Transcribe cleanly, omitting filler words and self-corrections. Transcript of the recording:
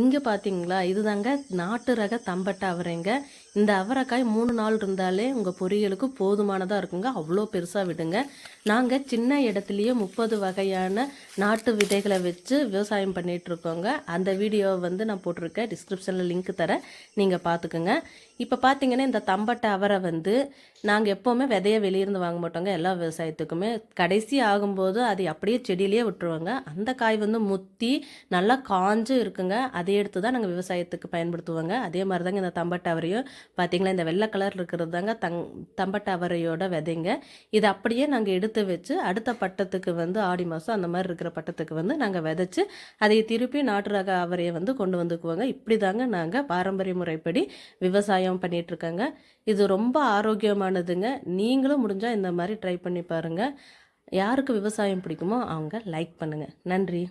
இங்கே பார்த்தீங்களா, இதுதாங்க நாட்டு ரக தம்பட்டை அவரைங்க. இந்த அவரைக்காய் 3 நாள் இருந்தாலே உங்கள் பொரியலுக்கு போதுமானதாக இருக்குங்க. அவ்வளோ பெருசாக விடுங்க. நாங்கள் சின்ன இடத்துலையே 30 வகையான நாட்டு விதைகளை வச்சு விவசாயம் பண்ணிகிட்ருக்கோங்க. அந்த வீடியோவை வந்து நான் போட்டிருக்கேன், டிஸ்கிரிப்ஷனில் லிங்க் தரேன், நீங்கள் பார்த்துக்குங்க. இப்போ பார்த்தீங்கன்னா இந்த தம்பட்டை அவரை வந்து நாங்கள் எப்போவுமே விதையை வெளியிருந்து வாங்க மாட்டோங்க. எல்லா விவசாயத்துக்குமே கடைசி ஆகும்போது அது அப்படியே செடியிலேயே விட்டுருவாங்க. அந்த காய் வந்து முத்தி நல்லா காஞ்சு இருக்குங்க. அதை எடுத்து தான் நாங்கள் விவசாயத்துக்கு பயன்படுத்துவோங்க. அதே மாதிரி தாங்க இந்த தம்பட்டை அவரையும் பார்த்தீங்களா, இந்த வெள்ளை கலர் இருக்கிறது தாங்க தம்பட்டை அவரையோட விதைங்க. இதை அப்படியே நாங்கள் எடுத்து வச்சு அடுத்த பட்டத்துக்கு வந்து ஆடி மாதம் அந்த மாதிரி இருக்கிற பட்டத்துக்கு வந்து நாங்கள் விதைச்சி அதை திருப்பி நாட்டு ரக அவரையை வந்து கொண்டு வந்துக்குவோங்க. இப்படி தாங்க நாங்கள் பாரம்பரிய முறைப்படி விவசாயம் பண்ணிகிட்ருக்கோங்க. இது ரொம்ப ஆரோக்கியமானதுங்க. நீங்களும் முடிஞ்சால் இந்த மாதிரி ட்ரை பண்ணி பாருங்கள். யாருக்கு விவசாயம் பிடிக்குமோ அவங்க லைக் பண்ணுங்கள். நன்றி.